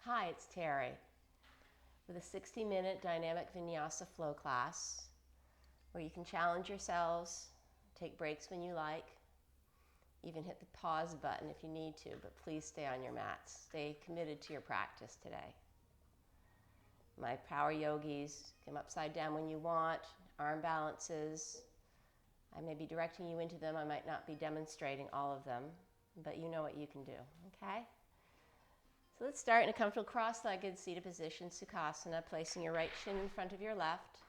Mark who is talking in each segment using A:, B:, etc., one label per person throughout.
A: Hi, it's Teri with a 60-minute dynamic vinyasa flow class where you can challenge yourselves, take breaks when you like, even hit the pause button if you need to, but please stay on your mats. Stay committed to your practice today. My power yogis come upside down when you want, arm balances. I may be directing you into them. I might not be demonstrating all of them, but you know what you can do, okay? So let's start in a comfortable cross-legged seated position, Sukhasana, placing your right shin in front of your left.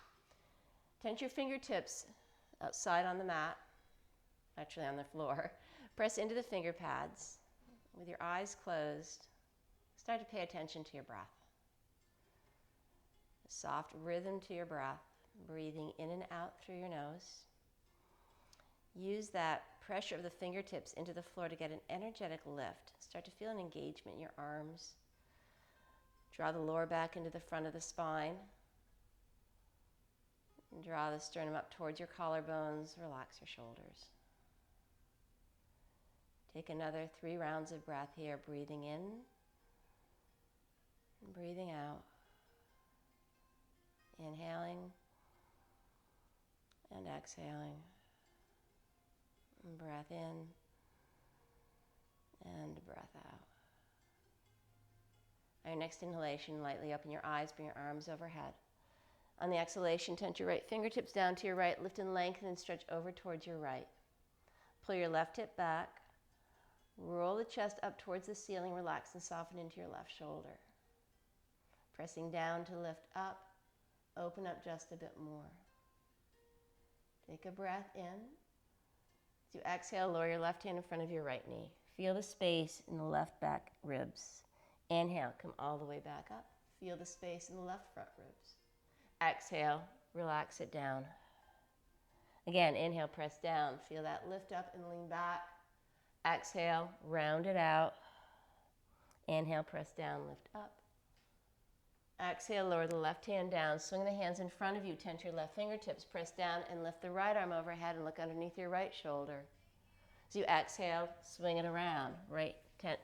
A: Tense your fingertips outside on the mat, actually on the floor. Press into the finger pads. With your eyes closed, start to pay attention to your breath. A soft rhythm to your breath, breathing in and out through your nose. Use that pressure of the fingertips into the floor to get an energetic lift. Start to feel an engagement in your arms. Draw the lower back into the front of the spine. And draw the sternum up towards your collarbones. Relax your shoulders. Take another 3 rounds of breath here, breathing in and breathing out. Inhaling and exhaling. And breath in and breath out. On your next inhalation, lightly open your eyes, bring your arms overhead. On the exhalation, tense your right fingertips down to your right, lift and lengthen and stretch over towards your right. Pull your left hip back, roll the chest up towards the ceiling, relax and soften into your left shoulder. Pressing down to lift up, open up just a bit more. Take a breath in. As you exhale, lower your left hand in front of your right knee. Feel the space in the left back ribs. Inhale, come all the way back up. Feel the space in the left front ribs. Exhale, relax it down. Again, inhale, press down. Feel that lift up and lean back. Exhale, round it out. Inhale, press down, lift up. Exhale, lower the left hand down. Swing the hands in front of you. Tense your left fingertips. Press down and lift the right arm overhead and look underneath your right shoulder. As you exhale, swing it around. Right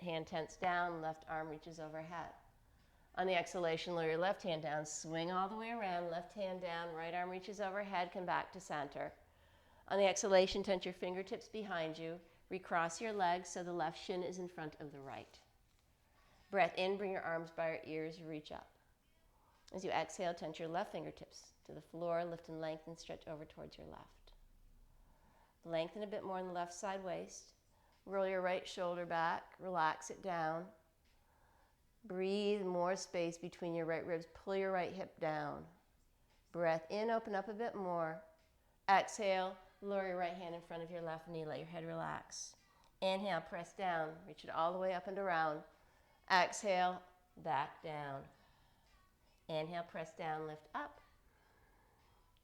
A: hand tense down, left arm reaches overhead. On the exhalation, lower your left hand down. Swing all the way around, left hand down, right arm reaches overhead, come back to center. On the exhalation, tense your fingertips behind you. Recross your legs so the left shin is in front of the right. Breath in, bring your arms by your ears, reach up. As you exhale, tense your left fingertips to the floor, lift and lengthen, stretch over towards your left. Lengthen a bit more in the left side waist. Roll your right shoulder back, relax it down. Breathe, more space between your right ribs. Pull your right hip down. Breath in, open up a bit more. Exhale, lower your right hand in front of your left knee, let your head relax. Inhale, press down, reach it all the way up and around. Exhale, back down. Inhale, press down, lift up.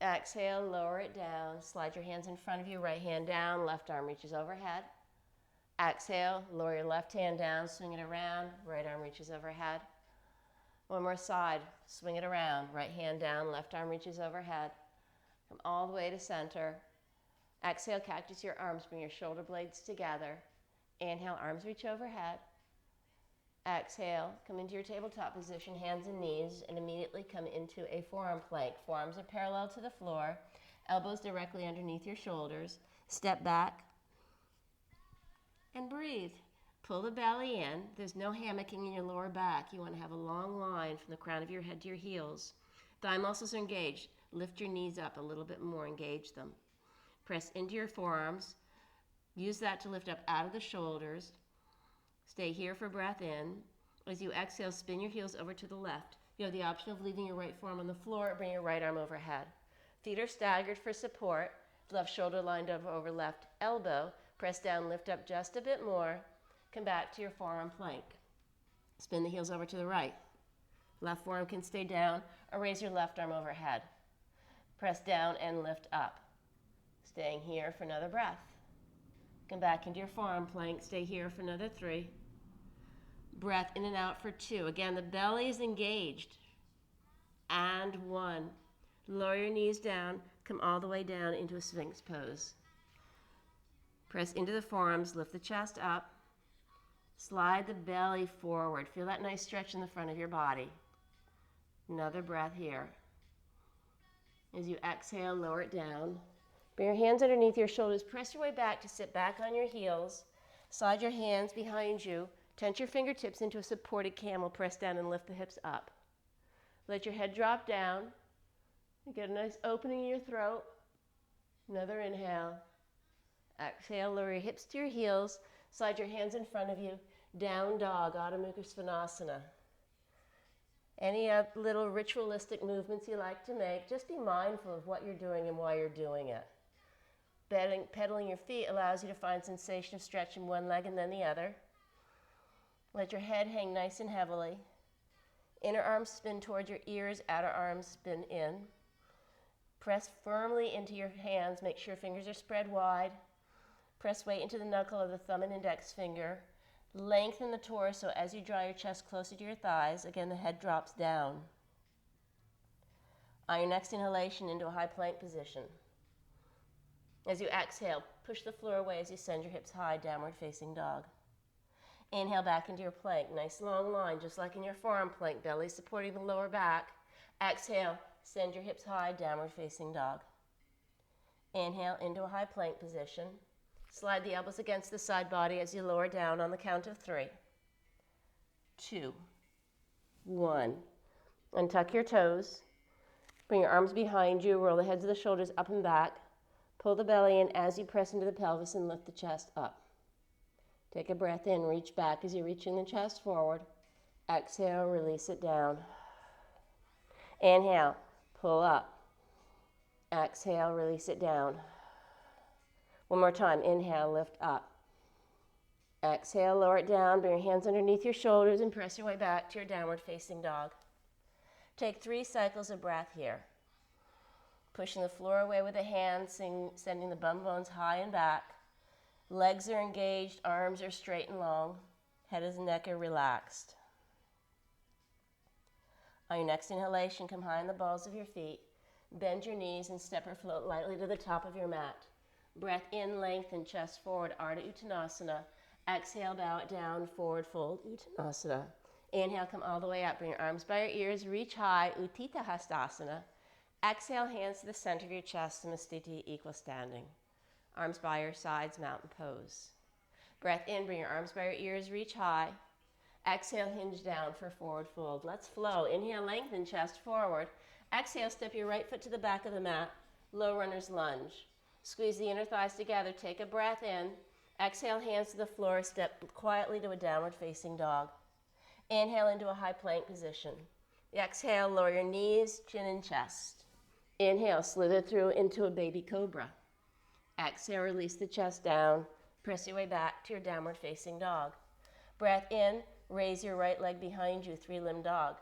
A: Exhale, lower it down. Slide your hands in front of you, right hand down, left arm reaches overhead. Exhale, lower your left hand down, swing it around, right arm reaches overhead. One more side, swing it around, right hand down, left arm reaches overhead. Come all the way to center. Exhale, cactus your arms, bring your shoulder blades together. Inhale, arms reach overhead. Exhale, come into your tabletop position, hands and knees, and immediately come into a forearm plank. Forearms are parallel to the floor, elbows directly underneath your shoulders. Step back and breathe. Pull the belly in. There's no hammocking in your lower back. You want to have a long line from the crown of your head to your heels. Thigh muscles are engaged. Lift your knees up a little bit more, engage them. Press into your forearms. Use that to lift up out of the shoulders. Stay here for breath in. As you exhale, spin your heels over to the left. You have the option of leaving your right forearm on the floor or bring your right arm overhead. Feet are staggered for support. Left shoulder lined up over left elbow. Press down, lift up just a bit more. Come back to your forearm plank. Spin the heels over to the right. Left forearm can stay down or raise your left arm overhead. Press down and lift up. Staying here for another breath. Come back into your forearm plank. Stay here for another 3. Breath in and out for 2. Again, the belly is engaged. And 1. Lower your knees down. Come all the way down into a Sphinx pose. Press into the forearms. Lift the chest up. Slide the belly forward. Feel that nice stretch in the front of your body. Another breath here. As you exhale, lower it down. Bring your hands underneath your shoulders. Press your way back to sit back on your heels. Slide your hands behind you. Tense your fingertips into a supported camel. Press down and lift the hips up. Let your head drop down. You get a nice opening in your throat. Another inhale. Exhale, lower your hips to your heels. Slide your hands in front of you. Down dog, Adho Mukha Svanasana. Any little ritualistic movements you like to make, just be mindful of what you're doing and why you're doing it. Pedaling your feet allows you to find sensation of stretching one leg and then the other. Let your head hang nice and heavily. Inner arms spin towards your ears, outer arms spin in. Press firmly into your hands. Make sure fingers are spread wide. Press weight into the knuckle of the thumb and index finger. Lengthen the torso as you draw your chest closer to your thighs. Again, the head drops down. On your next inhalation, into a high plank position. As you exhale, push the floor away as you send your hips high, downward facing dog. Inhale back into your plank. Nice long line, just like in your forearm plank, belly supporting the lower back. Exhale, send your hips high, downward facing dog. Inhale into a high plank position. Slide the elbows against the side body as you lower down on the count of 3, 2, 1. Untuck your toes. Bring your arms behind you. Roll the heads of the shoulders up and back. Pull the belly in as you press into the pelvis and lift the chest up. Take a breath in. Reach back as you're reaching the chest forward. Exhale, release it down. Inhale, pull up. Exhale, release it down. One more time. Inhale, lift up. Exhale, lower it down. Bring your hands underneath your shoulders and press your way back to your downward facing dog. Take 3 cycles of breath here. Pushing the floor away with the hands, sending the bum bones high and back. Legs are engaged, arms are straight and long. Head and neck are relaxed. On your next inhalation, come high on the balls of your feet. Bend your knees and step or float lightly to the top of your mat. Breath in, lengthen, chest forward, Ardha Uttanasana. Exhale, bow it down, forward fold, Uttanasana. Inhale, come all the way up. Bring your arms by your ears, reach high, Utthita Hastasana. Exhale, hands to the center of your chest, Samastiti, equal standing. Arms by your sides, mountain pose. Breath in, bring your arms by your ears, reach high. Exhale, hinge down for forward fold. Let's flow. Inhale, lengthen, chest forward. Exhale, step your right foot to the back of the mat, low runner's lunge. Squeeze the inner thighs together, take a breath in. Exhale, hands to the floor, step quietly to a downward facing dog. Inhale into a high plank position. Exhale, lower your knees, chin and chest. Inhale, slither through into a baby cobra. Exhale, release the chest down. Press your way back to your downward facing dog. Breath in, raise your right leg behind you, 3-limb dog.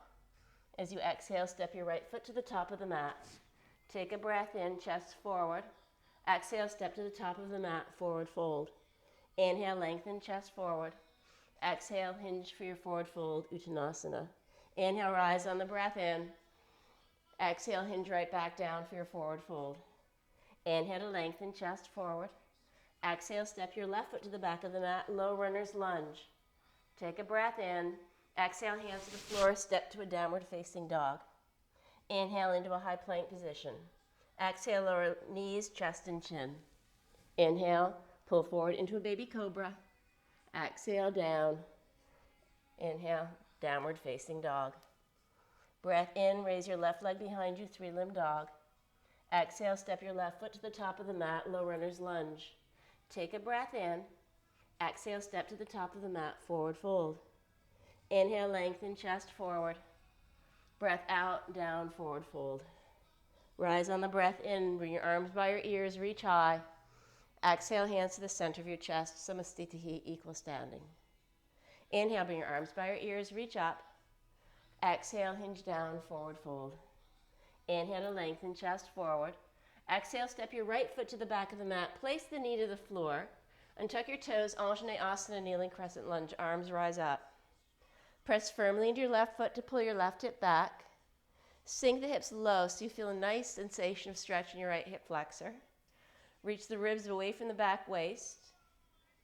A: As you exhale, step your right foot to the top of the mat. Take a breath in, chest forward. Exhale, step to the top of the mat, forward fold. Inhale, lengthen, chest forward. Exhale, hinge for your forward fold, Uttanasana. Inhale, rise on the breath in. Exhale, hinge right back down for your forward fold. Inhale to lengthen, chest forward. Exhale, step your left foot to the back of the mat, low runner's lunge. Take a breath in. Exhale, hands to the floor, step to a downward facing dog. Inhale into a high plank position. Exhale, lower knees, chest and chin. Inhale, pull forward into a baby cobra. Exhale, down. Inhale, downward facing dog. Breath in, raise your left leg behind you, 3-limb dog. Exhale, step your left foot to the top of the mat, low runner's lunge. Take a breath in. Exhale, step to the top of the mat, forward fold. Inhale, lengthen, chest forward. Breath out, down, forward fold. Rise on the breath in, bring your arms by your ears, reach high. Exhale, hands to the center of your chest, Samastiti, equal standing. Inhale, bring your arms by your ears, reach up. Exhale, hinge down, forward fold. Inhale to lengthen, chest forward. Exhale, step your right foot to the back of the mat, place the knee to the floor. Untuck your toes, Anjaneyasana, kneeling crescent lunge, arms rise up. Press firmly into your left foot to pull your left hip back. Sink the hips low so you feel a nice sensation of stretch in your right hip flexor. Reach the ribs away from the back waist.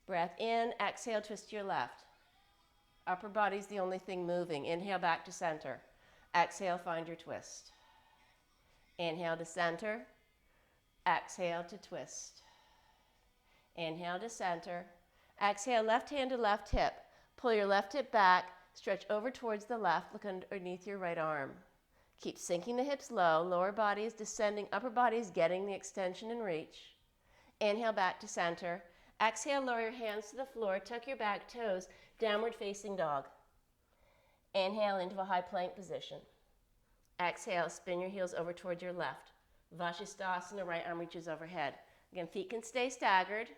A: Breath in, exhale, twist to your left. Upper body's the only thing moving. Inhale back to center. Exhale, find your twist. Inhale to center. Exhale to twist. Inhale to center. Exhale, left hand to left hip. Pull your left hip back. Stretch over towards the left. Look underneath your right arm. Keep sinking the hips low. Lower body is descending. Upper body is getting the extension and reach. Inhale back to center. Exhale, lower your hands to the floor. Tuck your back toes. Downward facing dog. Inhale into a high plank position. Exhale, spin your heels over towards your left. Vashisthasana, right arm reaches overhead. Again, feet can stay staggered,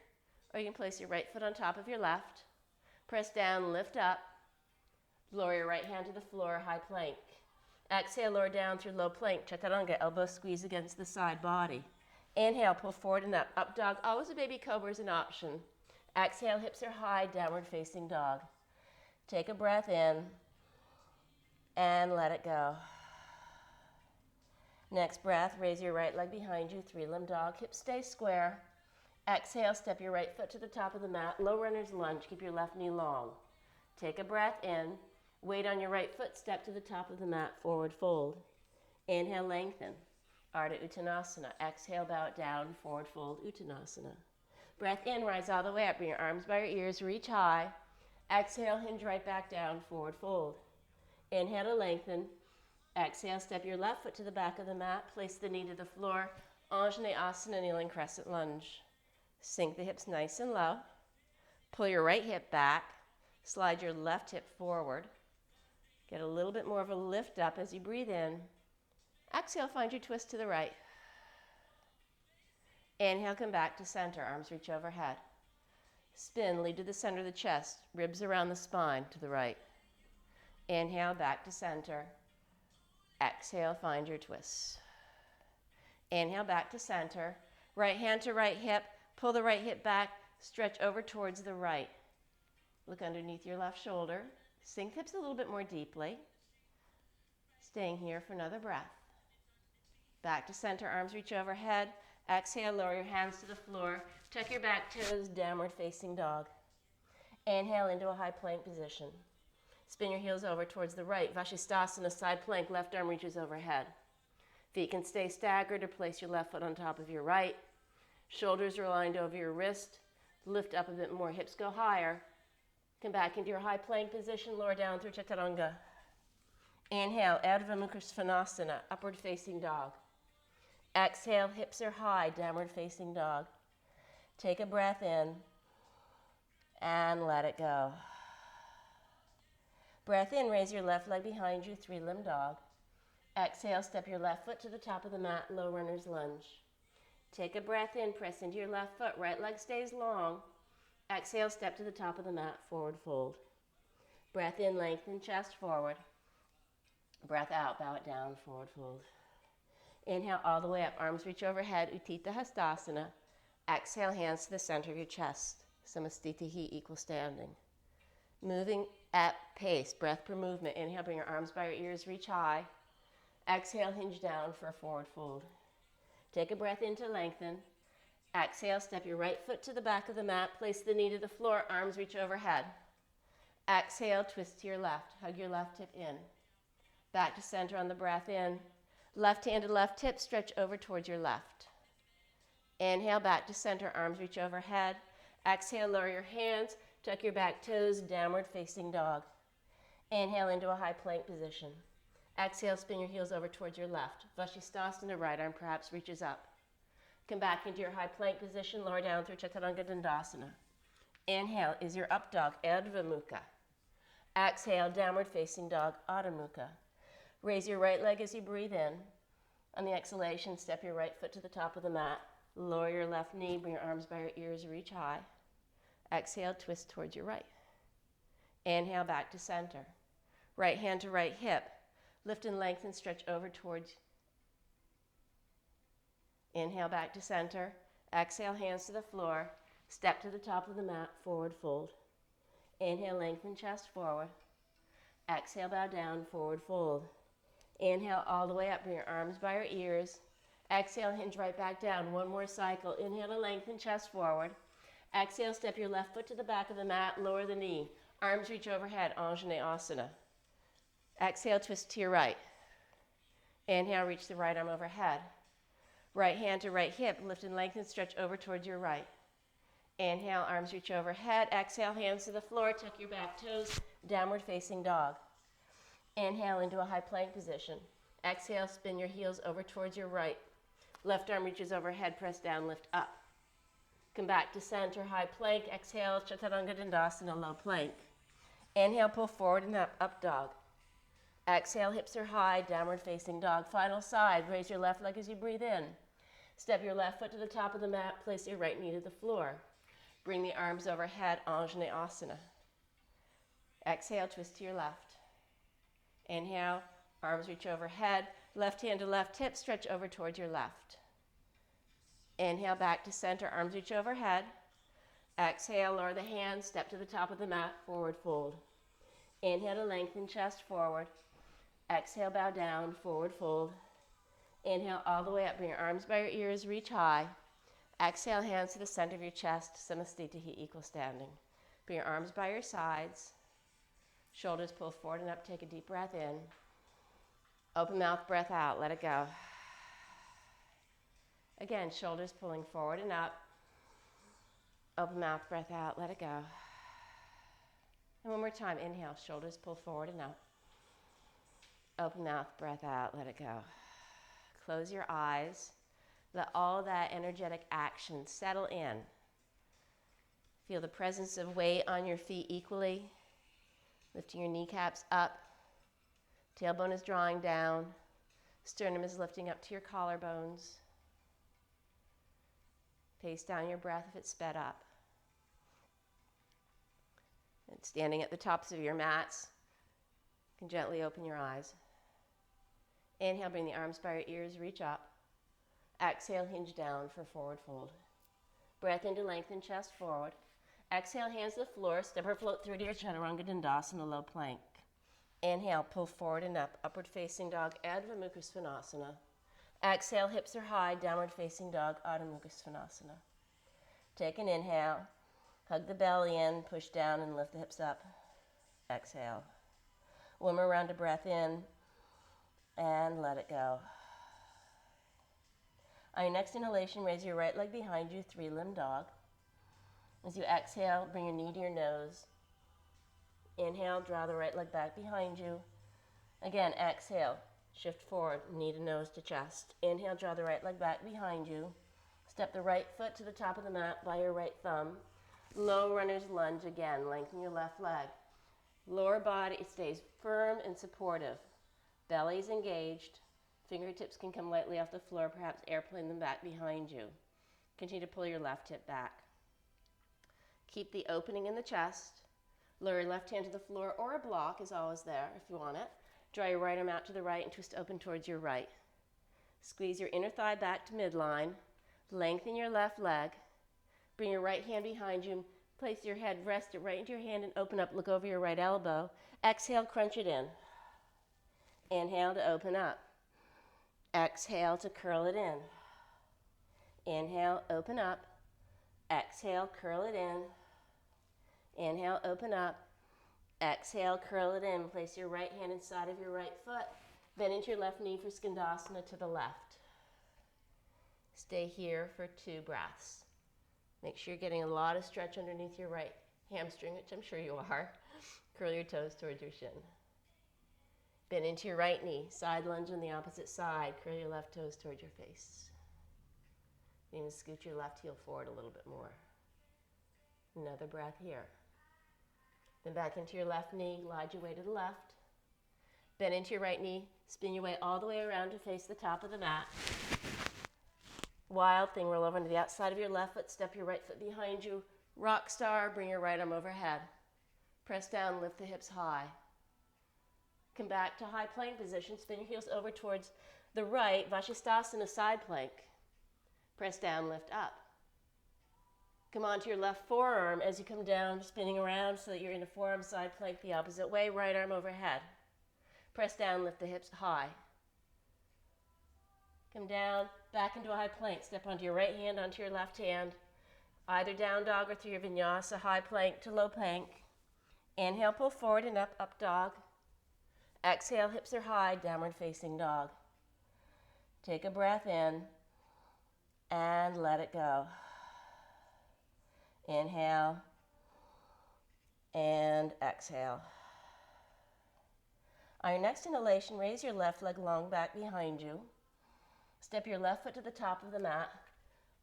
A: or you can place your right foot on top of your left. Press down, lift up. Lower your right hand to the floor, high plank. Exhale, lower down through low plank, chaturanga, elbow squeeze against the side body. Inhale, pull forward and up dog. Always a baby cobra is an option. Exhale, hips are high, downward facing dog. Take a breath in and let it go. Next breath, raise your right leg behind you, three-limb dog, hips stay square. Exhale, step your right foot to the top of the mat, low runner's lunge, keep your left knee long. Take a breath in, weight on your right foot, step to the top of the mat, forward fold. Inhale, lengthen, Ardha Uttanasana. Exhale, bow it down, forward fold, Uttanasana. Breath in, rise all the way up, bring your arms by your ears, reach high. Exhale, hinge right back down, forward fold. Inhale to lengthen. Exhale, step your left foot to the back of the mat, place the knee to the floor, Anjaneyasana, kneeling crescent lunge. Sink the hips nice and low. Pull your right hip back, slide your left hip forward. Get a little bit more of a lift up as you breathe in. Exhale, find your twist to the right. Inhale, come back to center, arms reach overhead. Spin, lead to the center of the chest, ribs around the spine to the right. Inhale, back to center. Exhale, find your twist. Inhale, back to center. Right hand to right hip. Pull the right hip back. Stretch over towards the right. Look underneath your left shoulder. Sink hips a little bit more deeply. Staying here for another breath. Back to center, arms reach overhead. Exhale, lower your hands to the floor. Tuck your back toes, downward facing dog. Inhale into a high plank position. Spin your heels over towards the right. Vashisthasana, side plank, left arm reaches overhead. Feet can stay staggered or place your left foot on top of your right. Shoulders are aligned over your wrist. Lift up a bit more, hips go higher. Come back into your high plank position, lower down through chaturanga. Inhale, Ardha Mukha Svanasana, upward facing dog. Exhale, hips are high, downward facing dog. Take a breath in and let it go. Breath in, raise your left leg behind you, three-limb dog. Exhale, step your left foot to the top of the mat, low runner's lunge. Take a breath in, press into your left foot, right leg stays long. Exhale, step to the top of the mat, forward fold. Breath in, lengthen chest forward. Breath out, bow it down, forward fold. Inhale all the way up, arms reach overhead, Utthita Hastasana. Exhale, hands to the center of your chest, Samastitihi, equal standing. Moving at pace, breath per movement. Inhale, bring your arms by your ears, reach high. Exhale, hinge down for a forward fold. Take a breath in to lengthen. Exhale, step your right foot to the back of the mat, place the knee to the floor, arms reach overhead. Exhale, twist to your left, hug your left hip in. Back to center on the breath in. Left hand to left hip, stretch over towards your left. Inhale, back to center, arms reach overhead. Exhale, lower your hands, tuck your back toes, downward facing dog. Inhale into a high plank position. Exhale, spin your heels over towards your left. Vashisthasana, right arm perhaps reaches up. Come back into your high plank position, lower down through Chaturanga Dandasana. Inhale is your up dog, Ardha Mukha. Exhale, downward facing dog, Adho Mukha. Raise your right leg as you breathe in. On the exhalation, step your right foot to the top of the mat. Lower your left knee, bring your arms by your ears, reach high. Exhale, twist towards your right. Inhale, back to center. Right hand to right hip. Lift and lengthen, stretch over towards. Inhale, back to center. Exhale, hands to the floor. Step to the top of the mat, forward fold. Inhale, lengthen chest forward. Exhale, bow down, forward fold. Inhale all the way up, bring your arms by your ears. Exhale, hinge right back down. One more cycle. Inhale to lengthen chest forward. Exhale, step your left foot to the back of the mat, lower the knee. Arms reach overhead, Anjaneyasana. Exhale, twist to your right. Inhale, reach the right arm overhead. Right hand to right hip, lift and lengthen, stretch over towards your right. Inhale, arms reach overhead. Exhale, hands to the floor, tuck your back toes, downward facing dog. Inhale into a high plank position. Exhale, spin your heels over towards your right. Left arm reaches overhead, press down, lift up. Come back to center, high plank. Exhale, Chaturanga Dandasana, low plank. Inhale, pull forward and up dog. Exhale, hips are high, downward facing dog. Final side, raise your left leg as you breathe in. Step your left foot to the top of the mat, place your right knee to the floor. Bring the arms overhead, Anjaneyasana. Exhale, twist to your left. Inhale, arms reach overhead, left hand to left hip, stretch over towards your left. Inhale, back to center, arms reach overhead. Exhale, lower the hands, step to the top of the mat, forward fold. Inhale to lengthen, chest forward. Exhale, bow down, forward fold. Inhale all the way up, bring your arms by your ears, reach high. Exhale, hands to the center of your chest, Samastitihi, equal standing. Bring your arms by your sides. Shoulders pull forward and up, take a deep breath in. Open mouth, breath out, let it go. Again, shoulders pulling forward and up. Open mouth, breath out, let it go. And one more time, inhale, shoulders pull forward and up. Open mouth, breath out, let it go. Close your eyes. Let all that energetic action settle in. Feel the presence of weight on your feet equally. Lifting your kneecaps up. Tailbone is drawing down. Sternum is lifting up to your collarbones. Pace down your breath if it's sped up. And standing at the tops of your mats, you can gently open your eyes. Inhale, bring the arms by your ears, reach up. Exhale, hinge down for forward fold. Breath in to lengthen chest forward. Exhale, hands to the floor, step or float through to your Chaturanga Dandasana, low plank. Inhale, pull forward and up, upward facing dog, Adho Mukha Svanasana. Exhale, hips are high, downward facing dog, Adho Mukha Svanasana. Take an inhale, hug the belly in, push down and lift the hips up. Exhale. One more round of breath in, and let it go. On your next inhalation, raise your right leg behind you, three-limb dog. As you exhale, bring your knee to your nose. Inhale, draw the right leg back behind you. Again, exhale, shift forward, knee to nose to chest. Inhale, draw the right leg back behind you. Step the right foot to the top of the mat by your right thumb. Low runner's lunge again, lengthen your left leg. Lower body stays firm and supportive. Belly's engaged. Fingertips can come lightly off the floor, perhaps airplane them back behind you. Continue to pull your left hip back. Keep the opening in the chest. Lower your left hand to the floor, or a block is always there if you want it. Draw your right arm out to the right and twist open towards your right. Squeeze your inner thigh back to midline. Lengthen your left leg. Bring your right hand behind you. Place your head, rest it right into your hand and open up. Look over your right elbow. Exhale, crunch it in. Inhale to open up. Exhale to curl it in. Inhale, open up. Exhale, curl it in. Inhale, open up. Exhale, curl it in. Place your right hand inside of your right foot. Bend into your left knee for Skandasana to the left. Stay here for 2 breaths. Make sure you're getting a lot of stretch underneath your right hamstring, which I'm sure you are. Curl your toes towards your shin. Bend into your right knee. Side lunge on the opposite side. Curl your left toes towards your face. Even scoot your left heel forward a little bit more. Another breath here. Then back into your left knee. Glide your way to the left. Bend into your right knee. Spin your way all the way around to face the top of the mat. Wild thing, roll over onto the outside of your left foot. Step your right foot behind you. Rock star, bring your right arm overhead. Press down, lift the hips high. Come back to high plank position. Spin your heels over towards the right. Vashisthasana, side plank. Press down, lift up. Come onto your left forearm as you come down, spinning around so that you're in a forearm side plank the opposite way. Right arm overhead. Press down, lift the hips high. Come down, back into a high plank. Step onto your right hand, onto your left hand. Either down dog or through your vinyasa, high plank to low plank. Inhale, pull forward and up, up dog. Exhale, hips are high, downward facing dog. Take a breath in and let it go. Inhale and exhale. On your next inhalation, raise your left leg long back behind you. Step your left foot to the top of the mat.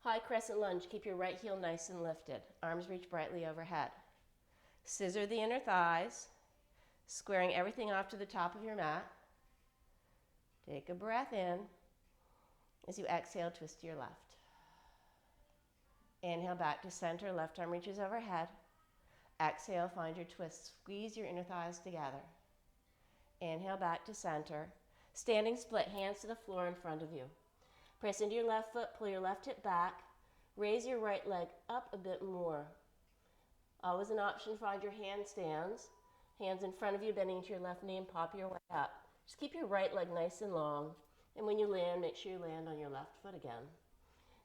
A: High crescent lunge, keep your right heel nice and lifted. Arms reach brightly overhead. Scissor the inner thighs, squaring everything off to the top of your mat. Take a breath in. As you exhale, twist to your left. Inhale back to center, left arm reaches overhead. Exhale, find your twist. Squeeze your inner thighs together. Inhale back to center. Standing split, hands to the floor in front of you. Press into your left foot, pull your left hip back. Raise your right leg up a bit more. Always an option, find your handstands. Hands in front of you, bending to your left knee and pop your way up. Just keep your right leg nice and long. And when you land, make sure you land on your left foot again.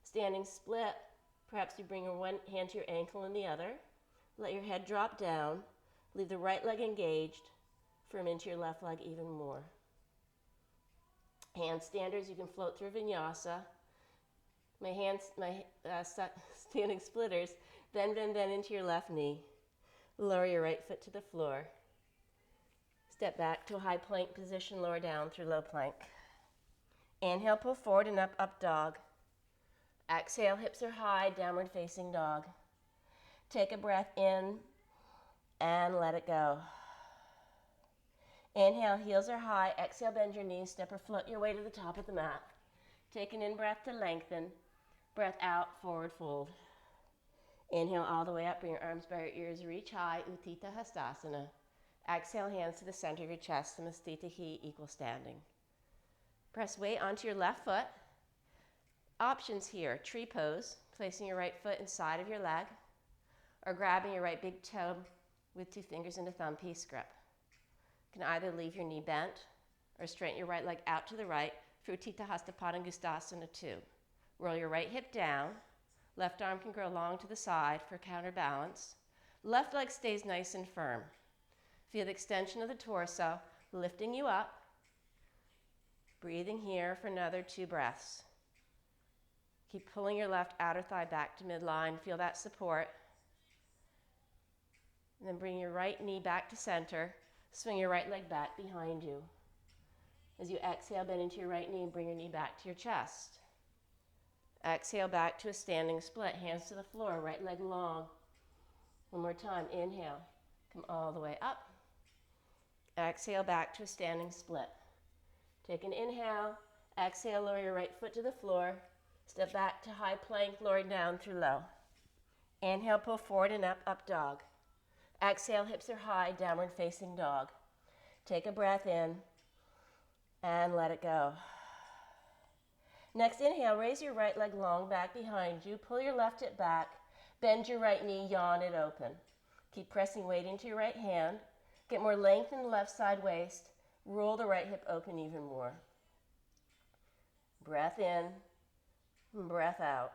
A: Standing split, perhaps you bring your one hand to your ankle and the other. Let your head drop down. Leave the right leg engaged. Firm into your left leg even more. Handstanders, you can float through vinyasa. Standing splitters, bend into your left knee. Lower your right foot to the floor. Step back to a high plank position, lower down through low plank. Inhale, pull forward and up, up dog. Exhale, hips are high, downward facing dog. Take a breath in and let it go. Inhale, heels are high. Exhale, bend your knees, step or float your way to the top of the mat. Take an in-breath to lengthen. Breath out, forward fold. Inhale all the way up, bring your arms by your ears, reach high, Utthita Hastasana. Exhale, hands to the center of your chest, Samastita Hi, equal standing. Press weight onto your left foot. Options here, tree pose, placing your right foot inside of your leg, or grabbing your right big toe with 2 fingers in a thumb piece grip. You can either leave your knee bent or straighten your right leg out to the right for Utthita Hasta Padangusthasana 2. Roll your right hip down. Left arm can grow long to the side for counterbalance. Left leg stays nice and firm. Feel the extension of the torso lifting you up. Breathing here for another 2 breaths. Keep pulling your left outer thigh back to midline. Feel that support. And then bring your right knee back to center. Swing your right leg back behind you. As you exhale, bend into your right knee and bring your knee back to your chest. Exhale back to a standing split. Hands to the floor, right leg long. One more time, inhale. Come all the way up. Exhale back to a standing split. Take an inhale. Exhale, lower your right foot to the floor. Step back to high plank, lowering down through low. Inhale, pull forward and up, up dog. Exhale, hips are high, downward facing dog. Take a breath in and let it go. Next, inhale, raise your right leg long back behind you. Pull your left hip back. Bend your right knee, yawn it open. Keep pressing weight into your right hand. Get more length in the left side waist. Roll the right hip open even more. Breath in, and breath out.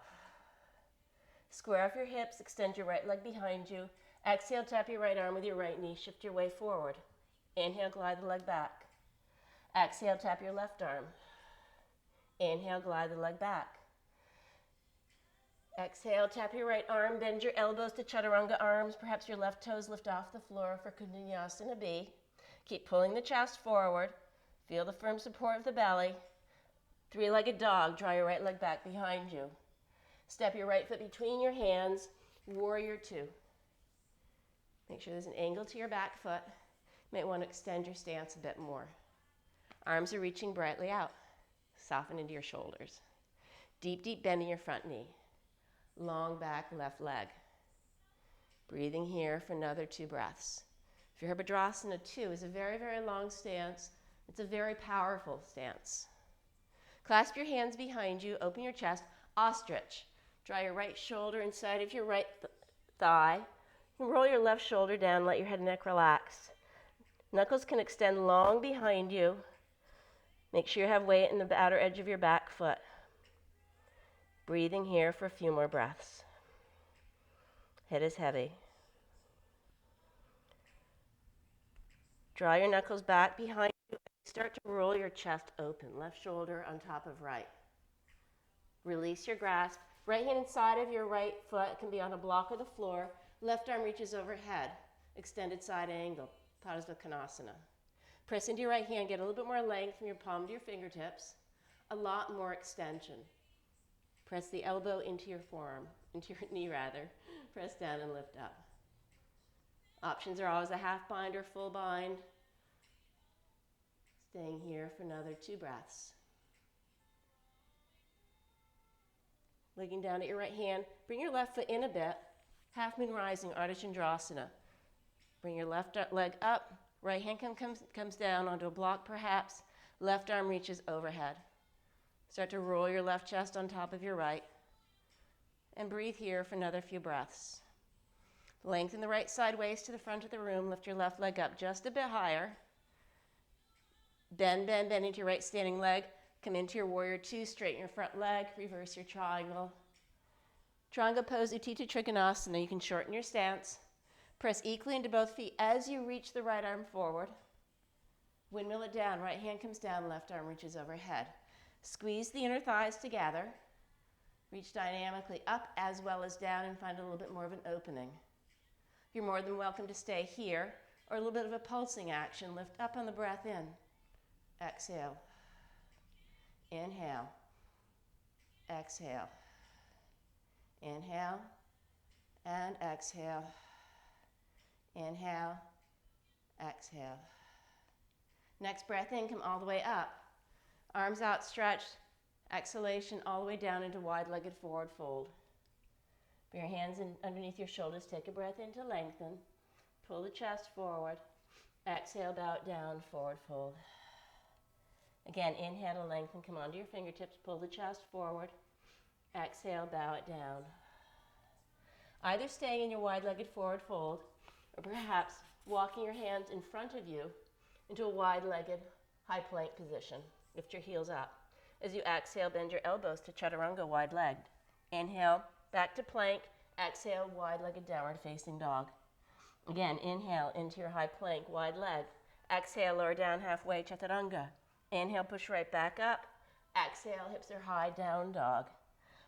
A: Square off your hips, extend your right leg behind you. Exhale, tap your right arm with your right knee, shift your way forward. Inhale, glide the leg back. Exhale, tap your left arm. Inhale, glide the leg back. Exhale, tap your right arm, bend your elbows to chaturanga arms. Perhaps your left toes lift off the floor for Kundalini B. Keep pulling the chest forward. Feel the firm support of the belly. 3-legged dog, draw your right leg back behind you. Step your right foot between your hands, warrior 2. Make sure there's an angle to your back foot. You might want to extend your stance a bit more. Arms are reaching brightly out. Soften into your shoulders. Deep, deep bend in your front knee. Long back left leg. Breathing here for another 2 breaths. Virabhadrasana 2 is a very, very long stance. It's a very powerful stance. Clasp your hands behind you, open your chest, ostrich. Draw your right shoulder inside of your right thigh. And roll your left shoulder down, let your head and neck relax. Knuckles can extend long behind you. Make sure you have weight in the outer edge of your back foot. Breathing here for a few more breaths. Head is heavy. Draw your knuckles back behind you. Start to roll your chest open. Left shoulder on top of right. Release your grasp. Right hand inside of your right foot can be on a block or the floor. Left arm reaches overhead. Extended side angle, Padasvakonasana. Press into your right hand, get a little bit more length from your palm to your fingertips. A lot more extension. Press the elbow into your forearm, into your knee rather. Press down and lift up. Options are always a half bind or full bind. Staying here for another 2 breaths. Looking down at your right hand, bring your left foot in a bit. Half moon rising, Ardha Chandrasana. Bring your left leg up. Right hand comes down onto a block perhaps. Left arm reaches overhead. Start to roll your left chest on top of your right. And breathe here for another few breaths. Lengthen the right side waist to the front of the room. Lift your left leg up just a bit higher. Bend into your right standing leg. Come into your warrior 2. Straighten your front leg. Reverse your triangle. Triangle pose, Utthita Trikonasana. You can shorten your stance. Press equally into both feet as you reach the right arm forward. Windmill it down. Right hand comes down. Left arm reaches overhead. Squeeze the inner thighs together. Reach dynamically up as well as down and find a little bit more of an opening. You're more than welcome to stay here or a little bit of a pulsing action. Lift up on the breath in. Exhale. Inhale. Exhale. Inhale and exhale. Inhale, exhale. Next breath in, come all the way up. Arms outstretched. Exhalation all the way down into wide-legged forward fold. Bring your hands in underneath your shoulders. Take a breath in to lengthen. Pull the chest forward. Exhale, bow it down, forward fold. Again, inhale to lengthen. Come onto your fingertips. Pull the chest forward. Exhale, bow it down. Either staying in your wide-legged forward fold or perhaps walking your hands in front of you into a wide-legged high plank position. Lift your heels up. As you exhale, bend your elbows to chaturanga, wide-legged. Inhale, back to plank. Exhale, wide-legged downward facing dog. Again, inhale into your high plank, wide leg. Exhale, lower down halfway, chaturanga. Inhale, push right back up. Exhale, hips are high, down dog.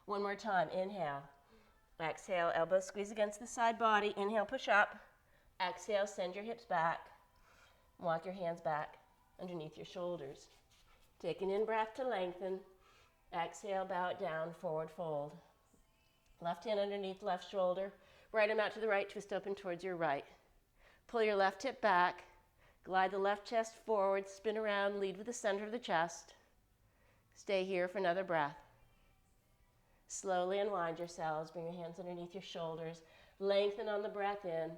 A: One more time, inhale. Exhale, elbows squeeze against the side body. Inhale, push up. Exhale, send your hips back. Walk your hands back underneath your shoulders. Take an in-breath to lengthen. Exhale, bow it down, forward fold. Left hand underneath left shoulder. Right arm out to the right, twist open towards your right. Pull your left hip back. Glide the left chest forward, spin around, lead with the center of the chest. Stay here for another breath. Slowly unwind yourselves. Bring your hands underneath your shoulders. Lengthen on the breath in.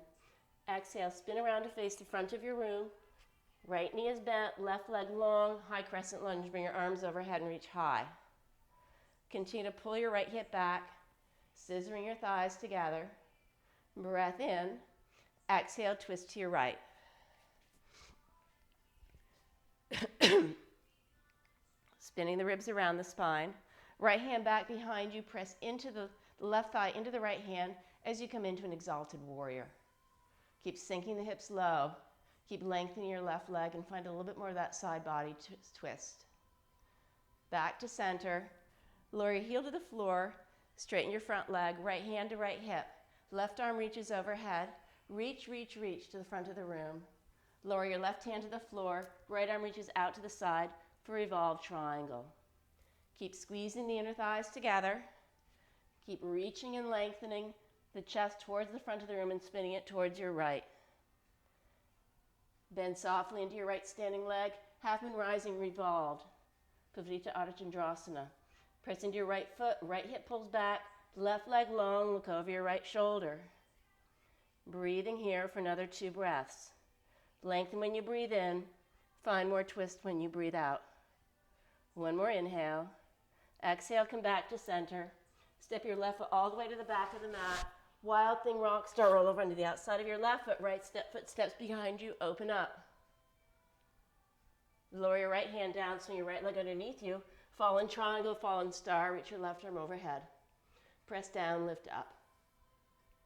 A: Exhale, spin around to face the front of your room. Right knee is bent, left leg long, high crescent lunge. Bring your arms overhead and reach high. Continue to pull your right hip back, scissoring your thighs together. Breath in. Exhale, twist to your right. Spinning the ribs around the spine. Right hand back behind you. Press into the left thigh into the right hand as you come into an exalted warrior. Keep sinking the hips low. Keep lengthening your left leg and find a little bit more of that side body twist. Back to center. Lower your heel to the floor. Straighten your front leg. Right hand to right hip. Left arm reaches overhead. Reach, reach, reach to the front of the room. Lower your left hand to the floor. Right arm reaches out to the side for revolved triangle. Keep squeezing the inner thighs together. Keep reaching and lengthening the chest towards the front of the room and spinning it towards your right. Bend softly into your right standing leg. Half moon rising, revolved. Pavita Ardha Chandrasana. Press into your right foot. Right hip pulls back. Left leg long. Look over your right shoulder. Breathing here for another 2 breaths. Lengthen when you breathe in. Find more twist when you breathe out. One more inhale. Exhale, come back to center. Step your left foot all the way to the back of the mat. Wild thing, rock star, roll over onto the outside of your left foot. Right foot steps behind you. Open up. Lower your right hand down, swing your right leg underneath you. Fallen triangle, fallen star. Reach your left arm overhead. Press down, lift up.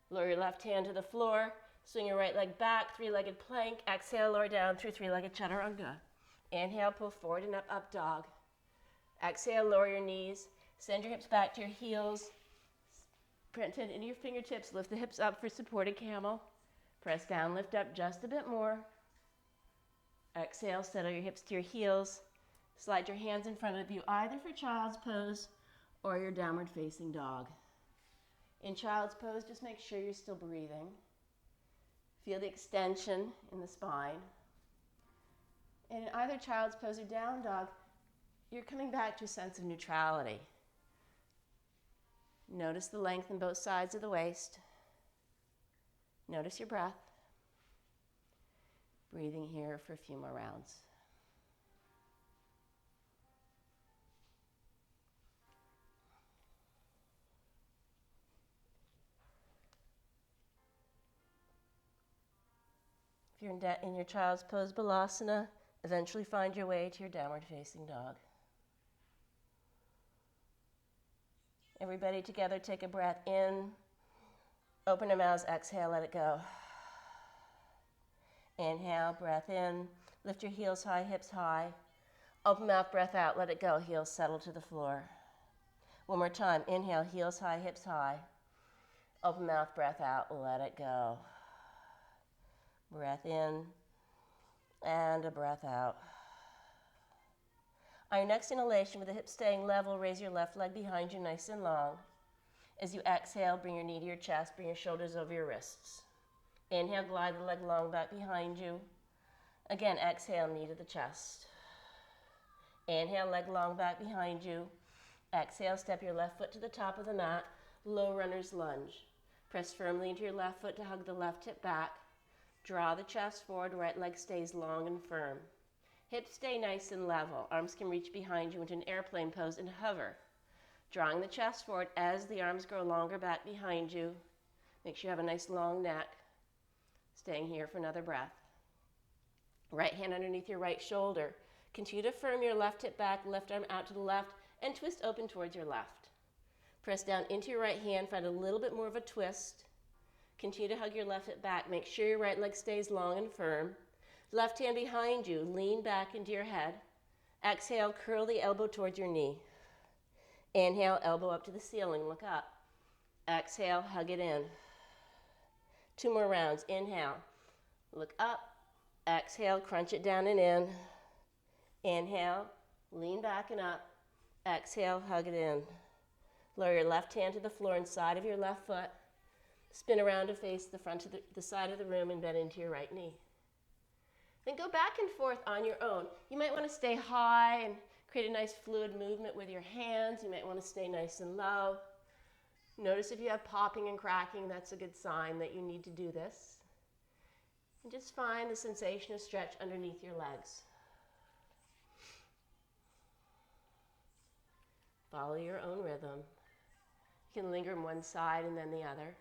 A: Lower your left hand to the floor. Swing your right leg back, three-legged plank. Exhale, lower down through three-legged chaturanga. Inhale, pull forward and up, up dog. Exhale, lower your knees. Send your hips back to your heels. Print it into your fingertips. Lift the hips up for supported camel. Press down, lift up just a bit more. Exhale, settle your hips to your heels. Slide your hands in front of you, either for child's pose or your downward facing dog. In child's pose, just make sure you're still breathing. Feel the extension in the spine. And in either child's pose or down dog, you're coming back to a sense of neutrality. Notice the length in both sides of the waist. Notice your breath. Breathing here for a few more rounds. If you're in your child's pose balasana, eventually find your way to your downward facing dog. Everybody together, take a breath in. Open your mouths, exhale, let it go. Inhale, breath in. Lift your heels high, hips high. Open mouth, breath out, let it go. Heels settle to the floor. One more time. Inhale, heels high, hips high. Open mouth, breath out, let it go. Breath in and a breath out. On your next inhalation, with the hips staying level, raise your left leg behind you nice and long. As you exhale, bring your knee to your chest, bring your shoulders over your wrists. Inhale, glide the leg long back behind you. Again, exhale, knee to the chest. Inhale, leg long back behind you. Exhale, step your left foot to the top of the mat, low runner's lunge. Press firmly into your left foot to hug the left hip back. Draw the chest forward, right leg stays long and firm. Hips stay nice and level. Arms can reach behind you into an airplane pose and hover. Drawing the chest forward as the arms grow longer back behind you. Make sure you have a nice long neck. Staying here for another breath. Right hand underneath your right shoulder. Continue to firm your left hip back, left arm out to the left, and twist open towards your left. Press down into your right hand, find a little bit more of a twist. Continue to hug your left hip back. Make sure your right leg stays long and firm. Left hand behind you, lean back into your head. Exhale, curl the elbow towards your knee. Inhale, elbow up to the ceiling, look up. Exhale, hug it in. 2 more rounds. Inhale, look up. Exhale, crunch it down and in. Inhale, lean back and up. Exhale, hug it in. Lower your left hand to the floor inside of your left foot. Spin around to face the front of the side of the room and bend into your right knee. Then go back and forth on your own. You might want to stay high and create a nice fluid movement with your hands. You might want to stay nice and low. Notice if you have popping and cracking, that's a good sign that you need to do this. And just find the sensation of stretch underneath your legs. Follow your own rhythm. You can linger on one side and then the other.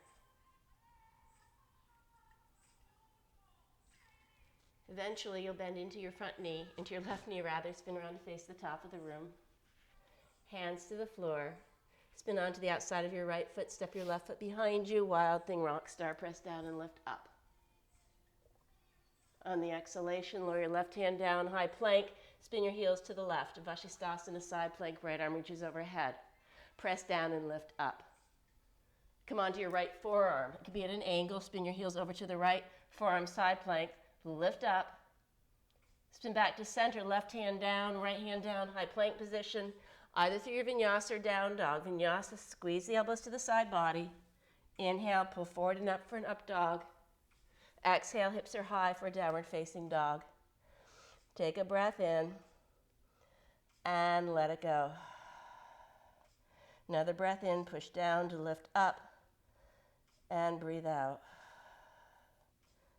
A: Eventually, you'll bend into your front knee, into your left knee rather, spin around to face the top of the room. Hands to the floor. Spin onto the outside of your right foot, step your left foot behind you, wild thing, rock star, press down and lift up. On the exhalation, lower your left hand down, high plank, spin your heels to the left. Vashisthasana, side plank, right arm reaches overhead. Press down and lift up. Come onto your right forearm. It could be at an angle, spin your heels over to the right, forearm side plank, lift up. Spin back to center, left hand down, right hand down, high plank position, either through your vinyasa or down dog. Vinyasa, squeeze the elbows to the side body. Inhale, pull forward and up for an up dog. Exhale, hips are high for a downward facing dog. Take a breath in and let it go. Another breath in, push down to lift up and breathe out.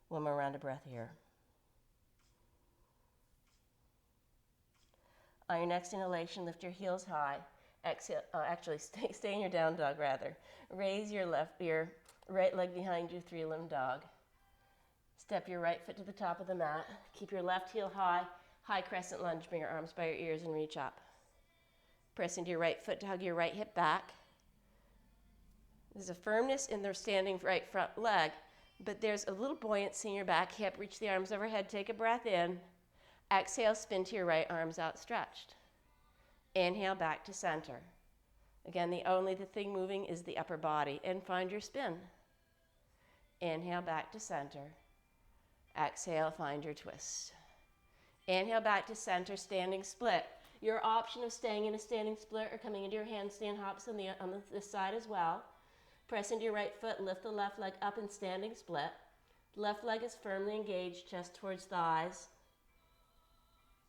A: One more round of breath here. On your next inhalation, lift your heels high. Exhale, stay in your down dog rather. Raise your right leg behind you, 3-limb dog. Step your right foot to the top of the mat. Keep your left heel high, high crescent lunge. Bring your arms by your ears and reach up. Press into your right foot to hug your right hip back. There's a firmness in the standing right front leg but there's a little buoyancy in your back hip. Reach the arms overhead, take a breath in. Exhale, spin to your right, arms outstretched. Inhale, back to center. Again, the thing moving is the upper body, and find your spin. Inhale, back to center. Exhale, find your twist. Inhale, back to center, standing split. Your option of staying in a standing split or coming into your handstand hops on this side as well. Press into your right foot, lift the left leg up in standing split. Left leg is firmly engaged, chest towards thighs.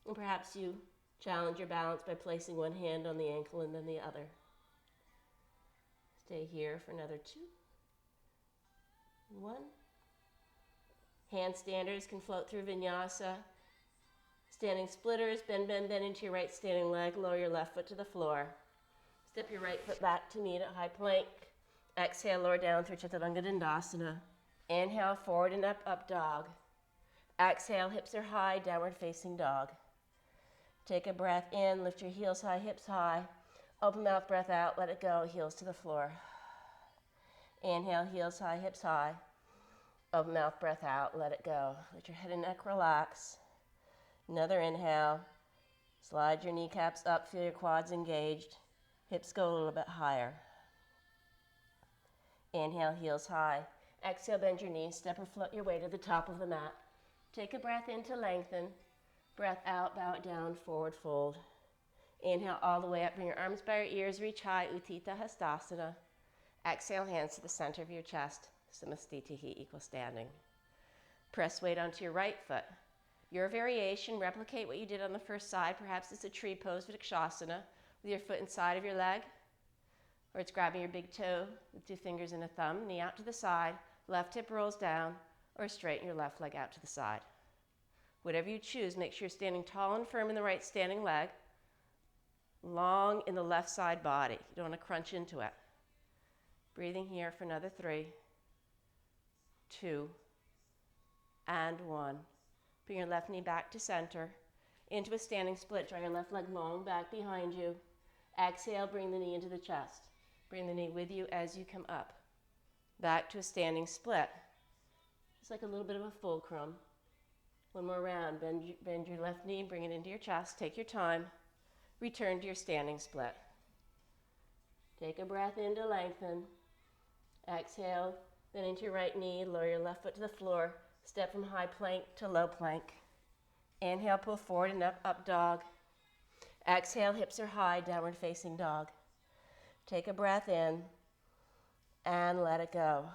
A: And perhaps you challenge your balance by placing one hand on the ankle and then the other. Stay here for another 2. 1. Handstanders can float through vinyasa. Standing splitters, bend into your right standing leg, lower your left foot to the floor. Step your right foot back to meet at high plank. Exhale, lower down through Chaturanga Dandasana. Inhale, forward and up, up dog. Exhale, hips are high, downward facing dog. Take a breath in, lift your heels high, hips high. Open mouth, breath out, let it go, heels to the floor. Inhale, heels high, hips high. Open mouth, breath out, let it go. Let your head and neck relax. Another inhale. Slide your kneecaps up, feel your quads engaged. Hips go a little bit higher. Inhale, heels high. Exhale, bend your knees, step or float your way to the top of the mat. Take a breath in to lengthen. Breath out, bow it down, forward fold. Inhale all the way up, bring your arms by your ears, reach high, Utthita Hastasana. Exhale, hands to the center of your chest, Samastitihi, equal standing. Press weight onto your right foot. Your variation, replicate what you did on the first side. Perhaps it's a tree pose, Vrikshasana, with your foot inside of your leg. Or it's grabbing your big toe with 2 fingers and a thumb, knee out to the side, left hip rolls down, or straighten your left leg out to the side. Whatever you choose, make sure you're standing tall and firm in the right standing leg, long in the left side body. You don't want to crunch into it. Breathing here for another 3, 2, and 1. Bring your left knee back to center, into a standing split. Draw your left leg long back behind you. Exhale, bring the knee into the chest. Bring the knee with you as you come up. Back to a standing split. It's like a little bit of a fulcrum. One more round. Bend your left knee, bring it into your chest. Take your time. Return to your standing split. Take a breath in to lengthen. Exhale, then into your right knee. Lower your left foot to the floor. Step from high plank to low plank. Inhale, pull forward and up, up dog. Exhale, hips are high, downward facing dog. Take a breath in and let it go.